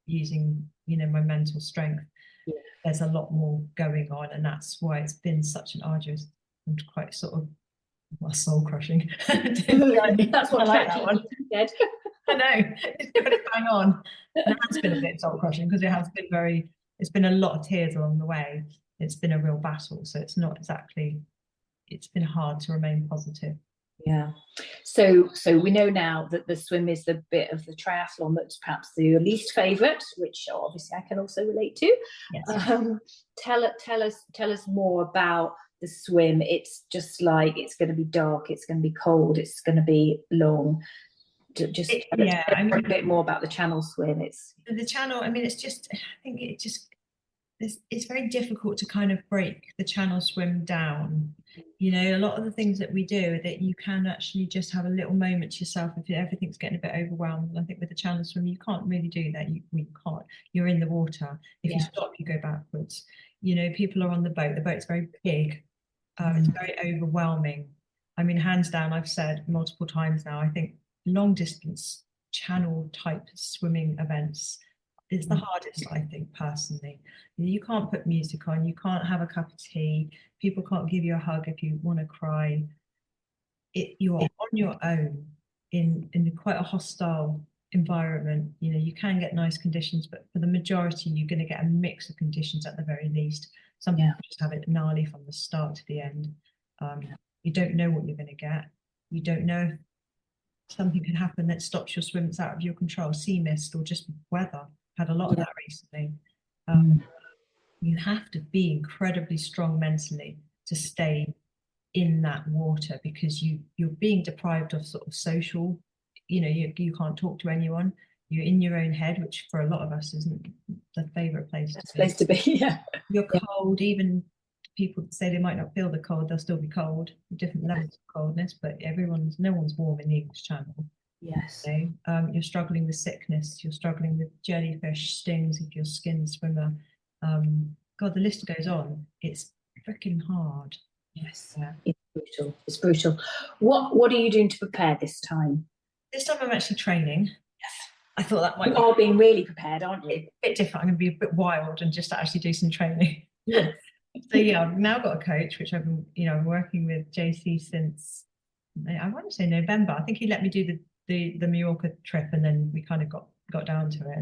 using, my mental strength. Yeah. There's a lot more going on, and that's why it's been such an arduous and quite soul crushing. That's what I like that one. Said. I know, it's got it bang on. And it has been a bit soul crushing because it's been a lot of tears along the way. It's been a real battle, so it's been hard to remain positive. Yeah. So we know now that the swim is the bit of the triathlon that's perhaps your least favourite, which obviously I can also relate to. Yes. Tell us more about the swim. It's just like, it's going to be dark, it's going to be cold, it's going to be long. Just a bit more about the channel swim. It's the channel. I mean, it's just, I think it just it's very difficult to kind of break the channel swim down. You know, a lot of the things that we do, that you can actually just have a little moment to yourself if everything's getting a bit overwhelmed. And I think with the channel swim, you can't really do that. You can't. You're in the water. If you stop, you go backwards. You know, people are on the boat. The boat's very big. It's very overwhelming. I mean, hands down, I've said multiple times now, I think long distance channel type swimming events is the hardest, I think, personally. You can't put music on, you can't have a cup of tea, people can't give you a hug if you want to cry. You are on your own in quite a hostile environment. You know, you can get nice conditions, but for the majority, you're going to get a mix of conditions at the very least. Some people just have it gnarly from the start to the end. You don't know what you're going to get. You don't know if something can happen that stops your swim. It's out of your control, sea mist or just weather. Had a lot of that recently. You have to be incredibly strong mentally to stay in that water, because you're being deprived of sort of social, you know, you can't talk to anyone. You're in your own head, which for a lot of us isn't the favorite place to be. Yeah. You're cold. Even people say they might not feel the cold, they'll still be cold, different levels of coldness, but no one's warm in the English Channel. Yes. So, you're struggling with sickness, you're struggling with jellyfish stings if you're a skin swimmer. God, the list goes on. It's freaking hard. Yes. Yeah. It's brutal. It's brutal. What are you doing to prepare this time? This time I'm actually training. Yes. I thought that might be. You are being really prepared, aren't you? A bit different. I'm going to be a bit wild and just actually do some training. Yes. So yeah, I've now got a coach, which I've been, I'm working with JC since, I want to say November. I think he let me do the Mallorca trip, and then we kind of got down to it,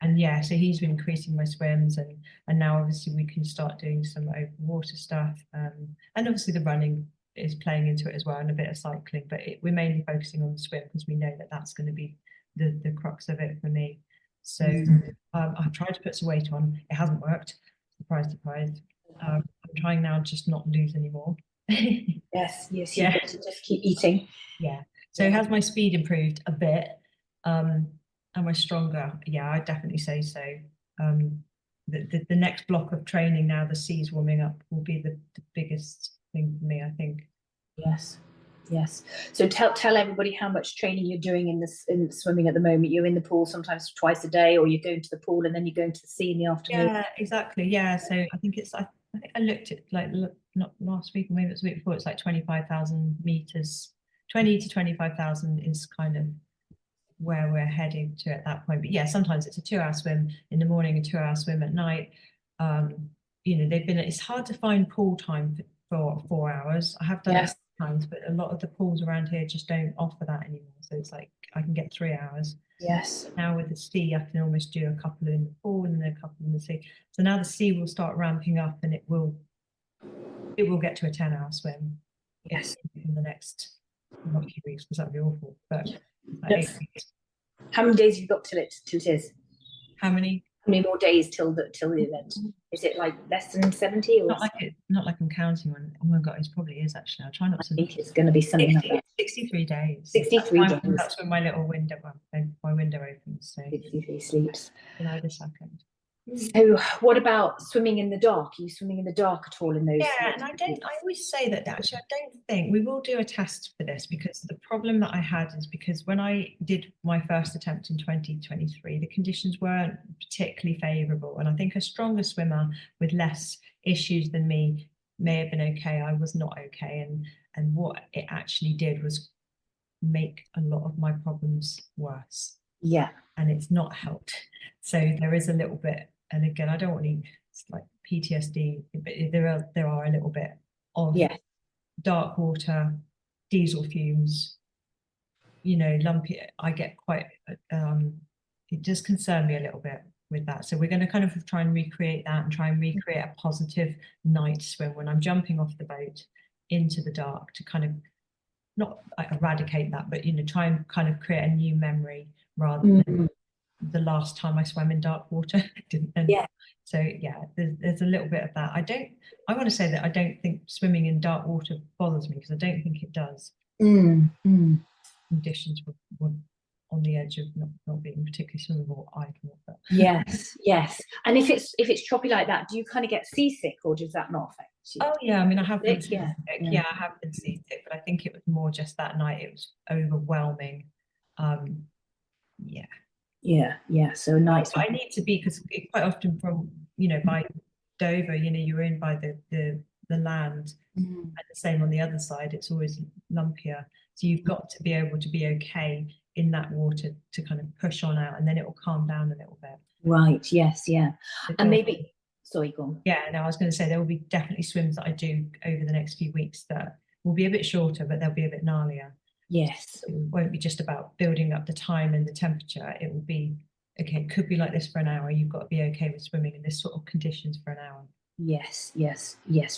and yeah, so he's been increasing my swims, and now obviously we can start doing some open water stuff, and obviously the running is playing into it as well, and a bit of cycling, but we're mainly focusing on the swim because we know that that's going to be the crux of it for me. So I've tried to put some weight on. It hasn't worked. Surprise, surprise. I'm trying now just not lose anymore. Yes, yeah. To just keep eating. Yeah. So has my speed improved a bit? Am I stronger? Yeah, I definitely say so. The next block of training now, the sea's warming up, will be the biggest thing for me, I think. Yes. Yes. So tell everybody how much training you're doing in swimming at the moment. You're in the pool sometimes twice a day, or you're going to the pool and then you're going to the sea in the afternoon. Yeah, exactly. Yeah. So I think I think I looked at not last week, maybe it was the week before. It's like 25,000 meters, 20 to 25,000 is kind of where we're heading to at that point. But yeah, sometimes it's a 2-hour swim in the morning, a 2-hour swim at night. It's hard to find pool time for 4 hours. I have done it times, but a lot of the pools around here just don't offer that anymore. So it's like I can get 3 hours. Yes. Now with the sea, I can almost do a couple in the pool and then a couple in the sea. So now the sea will start ramping up, and it will get to a 10-hour swim. Yes. In the next, not a few weeks, because that'd be awful. But like 8 weeks. How many days have you got till it is? How many more days till the event? Is it like less than 70? Or not like I'm counting on. Oh my God, it probably is actually. I'll try not to. I think it's going to be something like that. 63 days. 63 days. That's when my little window, my window opens. So 63 sleeps. In either second. So what about swimming in the dark? Are you swimming in the dark at all in those? Yeah, and I always say that actually I don't think we will do a test for this, because the problem that I had is because when I did my first attempt in 2023, the conditions weren't particularly favourable, and I think a stronger swimmer with less issues than me may have been okay. I was not okay, and what it actually did was make a lot of my problems worse. Yeah. And it's not helped. So there is a little bit, and again, I don't want to, it's like PTSD, but there are a little bit of dark water, diesel fumes, lumpy. I get quite, it does concern me a little bit with that. So we're going to kind of try and recreate that, and try and recreate a positive night swim when I'm jumping off the boat into the dark, to kind of not eradicate that, but try and kind of create a new memory rather than the last time I swam in dark water. So yeah, there's a little bit of that. I want to say that I don't think swimming in dark water bothers me, because I don't think it does. Conditions would on the edge of not being particularly swimmable either. But Yes. And if it's choppy like that, do you kind of get seasick, or does that not affect you? oh yeah, I mean, I have been Yeah. seasick. Yeah, I have been seasick, but I think it was more just that night. It was overwhelming. Yeah. So nights. I need to be, because quite often from, by Dover, you're in by the land, and the same on the other side. It's always lumpier, so you've got to be able to be okay in that water to kind of push on out, and then it will calm down a little bit. Right. Yes. Yeah. And maybe. Sorry, go on. Yeah. No, I was going to say there will be definitely swims that I do over the next few weeks that will be a bit shorter, but they'll be a bit gnarlier. Yes. It won't be just about building up the time and the temperature. It will be, okay, it could be like this for an hour. You've got to be okay with swimming in this sort of conditions for an hour. Yes.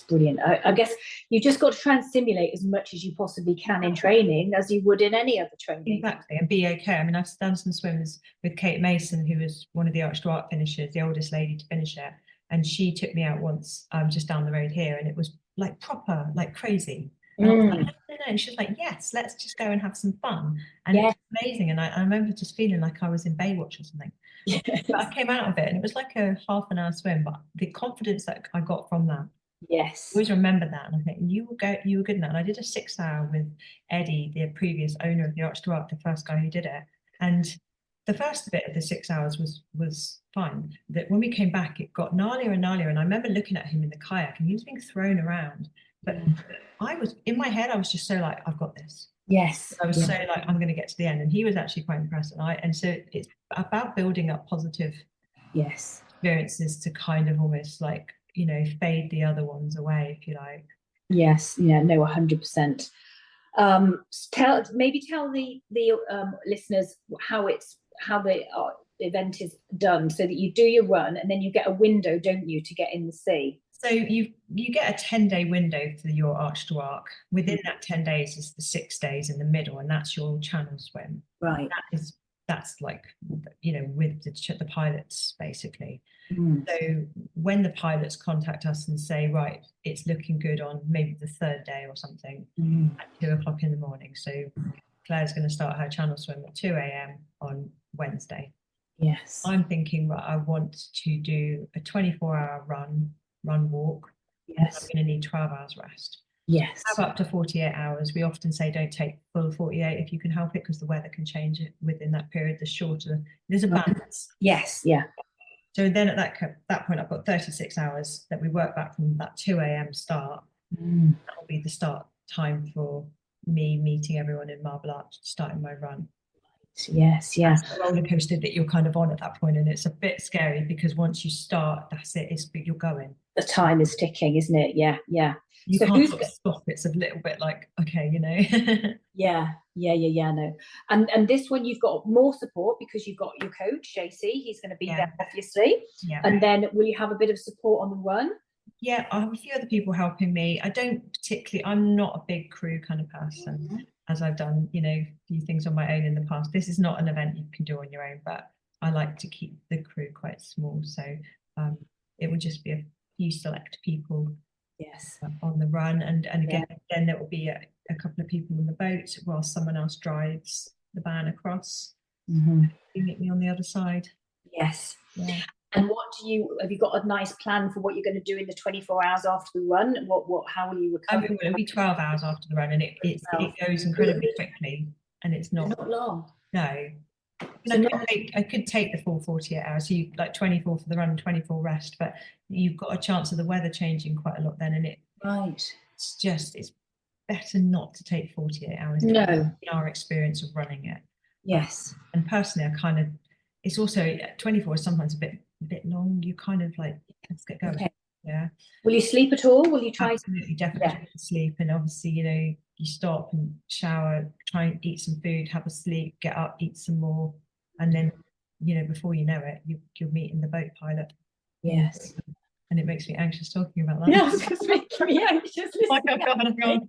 Brilliant. I guess you just got to try and simulate as much as you possibly can in training, as you would in any other training. Exactly, and be okay. I mean, I've done some swims with Kate Mason, who was one of the Arc de Triomphe finishers, the oldest lady to finish it, and she took me out once, just down the road here, and it was like proper, like crazy. And I was like, no. And she was like, yes, let's just go and have some fun. And it was amazing. And I remember just feeling like I was in Baywatch or something. Yes. But I came out of it, and it was like a half an hour swim, but the confidence that I got from that, Yes. I always remember that. And I think you were good now. And I did a 6 hour with Eddie, the previous owner of the Arc de Triomphe, the first guy who did it. And the first bit of the 6 hours was fine. That when we came back, it got gnarlier and gnarlier. And I remember looking at him in the kayak, and he was being thrown around. But I was, in my head, I was just so like, I've got this. Yes. I was so like, I'm going to get to the end. And he was actually quite impressed. And so it's about building up positive experiences to kind of almost like, fade the other ones away, if you like. Yes. Yeah. No. 100%. Tell the listeners how the event is done, so that you do your run and then you get a window, don't you, to get in the sea? So you get a 10-day window for your Arc de Triomphe. Within that 10 days is the 6 days in the middle, and that's your channel swim. Right. That's like, with the pilots, basically. So when the pilots contact us and say, right, it's looking good on maybe the 3rd day or something, at 2 o'clock in the morning. So Claire's going to start her channel swim at 2 a.m. on Wednesday. Yes. I'm thinking, right, I want to do a 24-hour run walk. Yes. I'm going to need 12 hours rest. Yes. Have up to 48 hours. We often say don't take full 48 if you can help it, because the weather can change it within that period. The shorter, there's a balance. Yes. Yeah. So then at that point, I've got 36 hours that we work back from that 2 a.m. start. That will be the start time for me meeting everyone in Marble Arch, starting my run. Yes. Yeah. That's the roller coaster that you're kind of on at that point, and it's a bit scary because once you start, that's it. You're going. The time is ticking, isn't it? Yeah. You So can't sort of stop. It's a little bit like, okay, Yeah. No. And this one, you've got more support because you've got your coach, JC. He's going to be there, obviously. Yeah. And then will you have a bit of support on the run? Yeah, I have a few other people helping me. I'm not a big crew kind of person, as I've done, a few things on my own in the past. This is not an event you can do on your own, but I like to keep the crew quite small. So it will just be a few select people on the run. And again, then there will be a couple of people in the boat while someone else drives the van across. You meet me on the other side. Yes. Yeah. And have you got a nice plan for what you're going to do in the 24 hours after the run? How will you recover? It'll be 12 hours after the run, and it goes incredibly quickly, and it's not long. No. I could take the full 48 hours, so you like 24 for the run and 24 rest, but you've got a chance of the weather changing quite a lot then, and it's better not to take 48 hours. No. In our experience of running it. Yes. And personally, it's also 24 is sometimes a bit long. You kind of like, let's get going. Okay. Yeah. Will you sleep at all? Will you try? Absolutely, definitely sleep. And obviously, you stop and shower, try and eat some food, have a sleep, get up, eat some more. And then, before you know it, you're meeting the boat pilot. Yes. And it makes me anxious talking about that. Yeah, it's just making me anxious. Oh my God.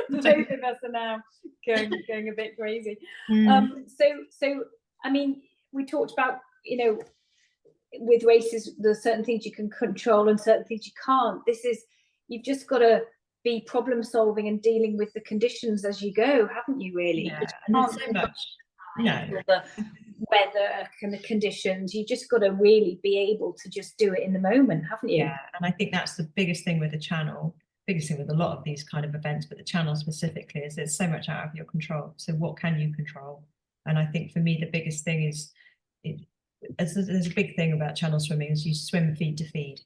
Both of us are now going a bit crazy. So I mean, we talked about, with races, there's certain things you can control and certain things you can't. You've just got to be problem solving and dealing with the conditions as you go, haven't you, really? Yeah, and there's so much or the weather kind of conditions. You just got to really be able to just do it in the moment, haven't you? Yeah, and I think that's the biggest thing with the channel, biggest thing with a lot of these kind of events, but the channel specifically is there's so much out of your control. So what can you control? And I think for me, the biggest thing is, there's a big thing about channel swimming is you swim feed to feed.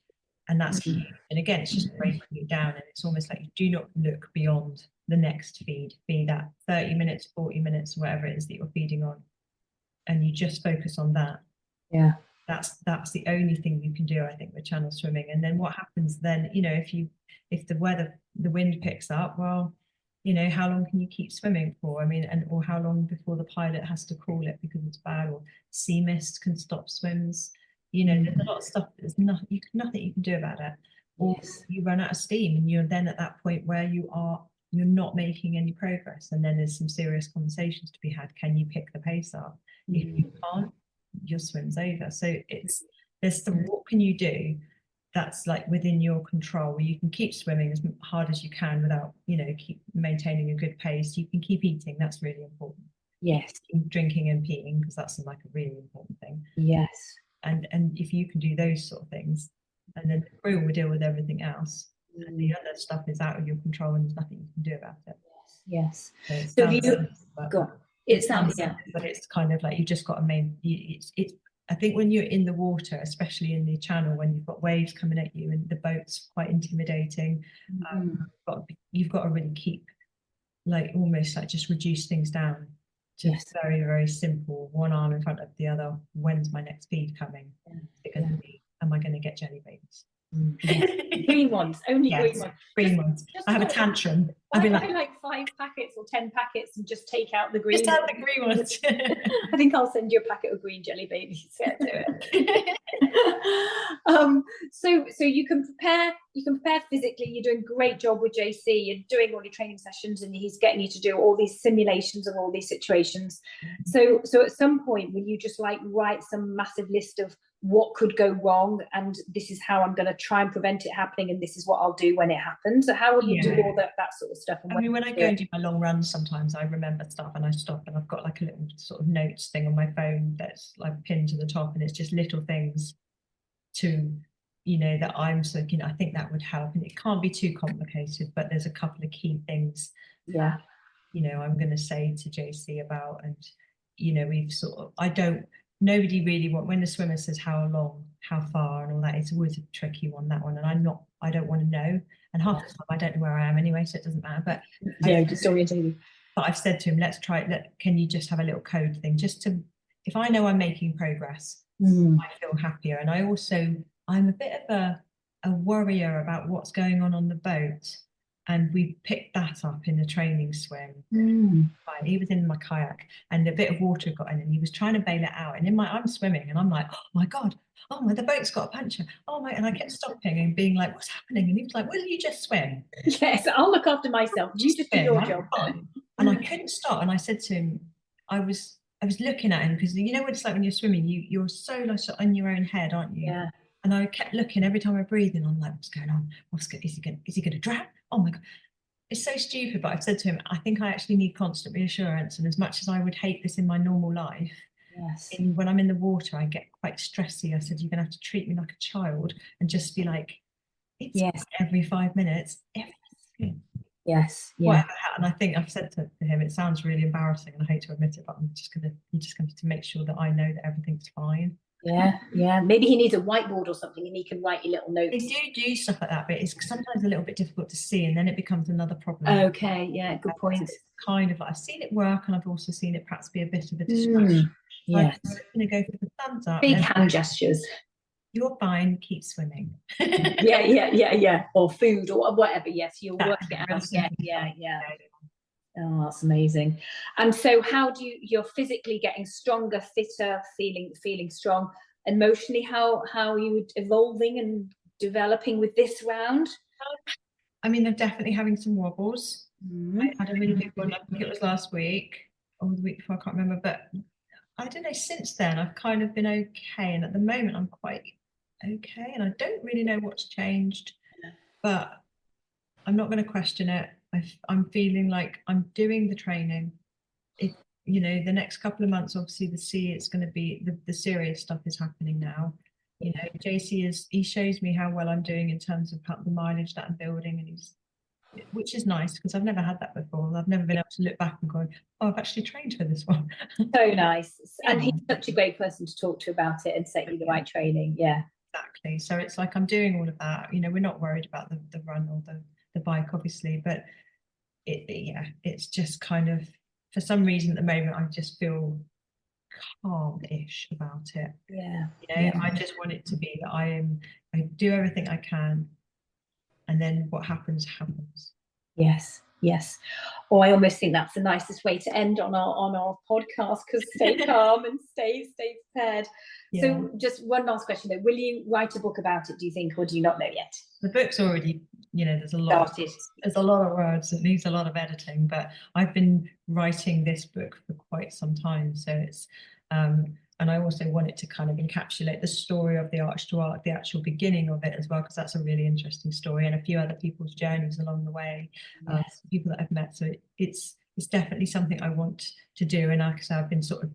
And that's key. And again, it's just breaking it down. And it's almost like you do not look beyond the next feed, be that 30 minutes, 40 minutes, whatever it is that you're feeding on. And you just focus on that. Yeah. That's the only thing you can do, I think, with channel swimming. And then what happens then, if the wind picks up, well, how long can you keep swimming for? I mean, or how long before the pilot has to call it because it's bad, or sea mist can stop swims. There's a lot of stuff there's nothing you can do about it. Or you run out of steam and you're then at that point where you're not making any progress. And then there's some serious conversations to be had. Can you pick the pace up? If you can't, your swim's over. So what can you do that's like within your control, where you can keep swimming as hard as you can without, keep maintaining a good pace. You can keep eating. That's really important. Yes. Drinking and peeing, because that's like a really important thing. Yes. And if you can do those sort of things, and then the crew will deal with everything else. And the other stuff is out of your control and there's nothing you can do about it. Yes. So it's but it's kind of like you've just got to I think when you're in the water, especially in the channel, when you've got waves coming at you and the boat's quite intimidating, you've got to really keep almost just reduce things down to very, very simple. One arm in front of the other. When's my next feed coming? Am I going to get jelly babies? Green ones, only green ones. Green ones. I have a tantrum. I'll be like 5 packets or 10 packets and just take out the green ones. Just out the green ones. I think I'll send you a packet of green jelly babies. Yeah, do it. So you can prepare physically. You're doing a great job with JC. You're doing all your training sessions and he's getting you to do all these simulations of all these situations. So at some point, will you just write some massive list of what could go wrong, and this is how I'm going to try and prevent it happening, and this is what I'll do when it happens? So how will you do all that sort of stuff? And when I go and do my long runs, sometimes I remember stuff and I stop, and I've got a little sort of notes thing on my phone that's pinned to the top, and it's just little things to that I'm thinking. I think that would help, and it can't be too complicated, but there's a couple of key things that, I'm going to say to JC about. And we've nobody really when the swimmer says how long, how far and all that, it's always a tricky one, that one. And I don't want to know. And half the time I don't know where I am anyway, so it doesn't matter. But just orientating. But I've said to him, let's try it. Can you just have a little code thing, just to, if I know I'm making progress, I feel happier. And I'm a bit of a worrier about what's going on the boat. And we picked that up in the training swim. He was in my kayak and a bit of water got in and he was trying to bail it out. And I'm swimming and I'm like, oh my God, the boat's got a puncture. Oh my, and I kept stopping and being like, what's happening? And he was like, will you just swim? Yes, I'll look after myself. You just do your job. And I couldn't stop. And I said to him, I was looking at him because what it's like when you're swimming, you're so in your own head, aren't you? Yeah. And I kept looking every time I breathe in. I'm like, what's going on? Is he going to drown? Oh my God. It's so stupid. But I've said to him, I think I actually need constant reassurance. And as much as I would hate this in my normal life, when I'm in the water, I get quite stressy. I said, you're going to have to treat me like a child and just be like, it's every 5 minutes. Yes. Whatever. And I think I've said to him, it sounds really embarrassing and I hate to admit it, but you're just going to make sure that I know that everything's fine. Yeah. Maybe he needs a whiteboard or something and he can write you little notes. They do stuff like that, but it's sometimes a little bit difficult to see and then it becomes another problem. Okay, yeah, good point. It's kind of I've seen it work and I've also seen it perhaps be a bit of a distraction. Yeah. I'm going to go for the thumbs up. Big hand gestures. You're fine, keep swimming. Yeah. Or food or whatever. Yes, you'll work it out. Yeah. Oh, that's amazing. And so how you're physically getting stronger, fitter, feeling strong, emotionally, how are you evolving and developing with this round? I mean, they're definitely having some wobbles. I had a really big one, I think it was last week or the week before, I can't remember, but I don't know, since then I've kind of been okay, and at the moment I'm quite okay, and I don't really know what's changed, but I'm not going to question it. I'm feeling like I'm doing the training. you know, the next couple of months, obviously it's going to be the serious stuff is happening now. You know, he shows me how well I'm doing in terms of the mileage that I'm building, and which is nice because I've never had that before. I've never been able to look back and go, oh, I've actually trained for this one. So nice. And he's such a great person to talk to about it and set you the right training. Yeah. Exactly. So it's like I'm doing all of that. You know, we're not worried about the run or the bike, obviously, but it's just kind of, for some reason at the moment, I just feel calm-ish about it. Yeah. You know, I just want it to be that I do everything I can, and then what happens happens. Yes. Oh, I almost think that's the nicest way to end on our podcast, because stay calm and stay prepared. Yeah. So just one last question though, will you write a book about it, do you think, or do you not know yet? The book's already, you know, there's a lot of words, it needs a lot of editing, but I've been writing this book for quite some time, so it's and I also want it to kind of encapsulate the story of the Arc to Arc, the actual beginning of it as well, because that's a really interesting story, and a few other people's journeys along the way, people that I've met. So it's definitely something I want to do. And like I said, I've been sort of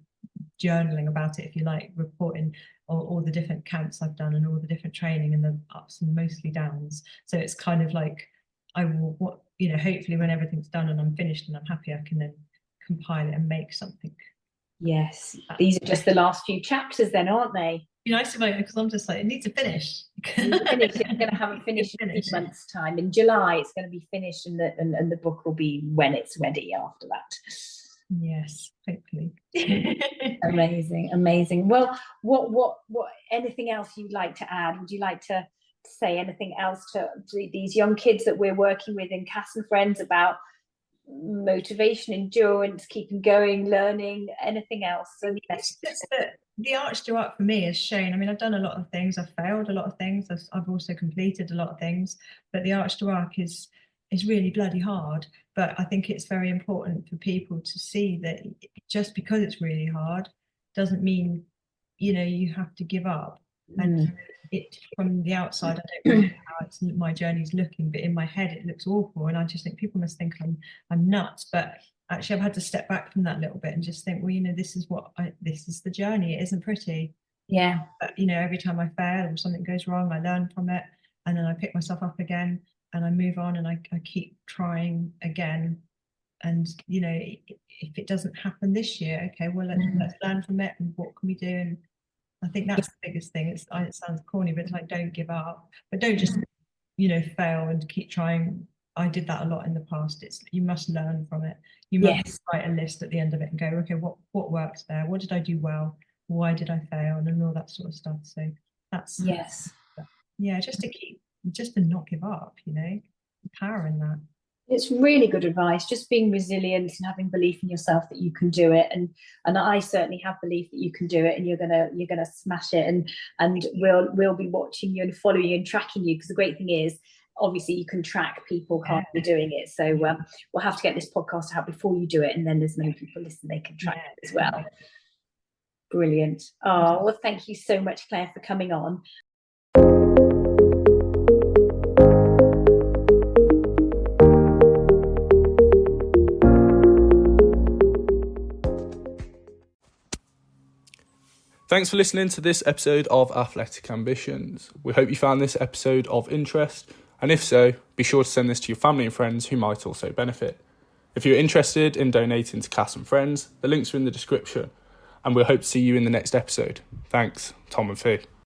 journaling about it, if you like, reporting all the different camps I've done and all the different training and the ups and mostly downs. So it's kind of like, I will, you know, hopefully when everything's done and I'm finished and I'm happy, I can then compile it and make something. Yes, these are just the last few chapters then, aren't they? Be nice to make, because I'm just like, it needs to finish. It's going to have it finished in 8 months' time. In July, it's going to be finished, and the book will be when it's ready after that. Yes, hopefully. Amazing. Well, what anything else you'd like to add? Would you like to say anything else to these young kids that we're working with in Cass and Friends about motivation, endurance, keeping going, learning, anything else? And it's just that the Arc to Arc for me has shown, I mean, I've done a lot of things, I've failed a lot of things, I've also completed a lot of things, but the Arc to Arc is really bloody hard. But I think it's very important for people to see that just because it's really hard doesn't mean, you know, you have to give up. And it, from the outside, I don't know how my journey's looking, but in my head it looks awful, and I just think people must think I'm nuts. But actually, I've had to step back from that a little bit and just think, well, you know, this is the journey. It isn't pretty. Yeah. But, you know, every time I fail or something goes wrong, I learn from it, and then I pick myself up again and I move on, and I keep trying again. And, you know, if it doesn't happen this year, okay, well, let's learn from it, and what can we do? And I think that's the biggest thing. It sounds corny, but it's like, don't give up, but don't just, you know, fail and keep trying. I did that a lot in the past. You must learn from it. You must write a list at the end of it and go, okay, what works there? What did I do well? Why did I fail? And all that sort of stuff. So that's just to not give up, you know, the power in that. It's really good advice, just being resilient and having belief in yourself that you can do it. And I certainly have belief that you can do it, and you're gonna smash it. And we'll be watching you and following you and tracking you, because the great thing is, obviously, you can track people currently doing it. So we'll have to get this podcast out before you do it, and then there's many people listening, they can track it as well. Brilliant. Oh, well, thank you so much, Claire, for coming on. Thanks for listening to this episode of Athletic Ambitions. We hope you found this episode of interest, and if so, be sure to send this to your family and friends who might also benefit. If you're interested in donating to Cass and Friends, the links are in the description, and we'll hope to see you in the next episode. Thanks, Tom and Fee.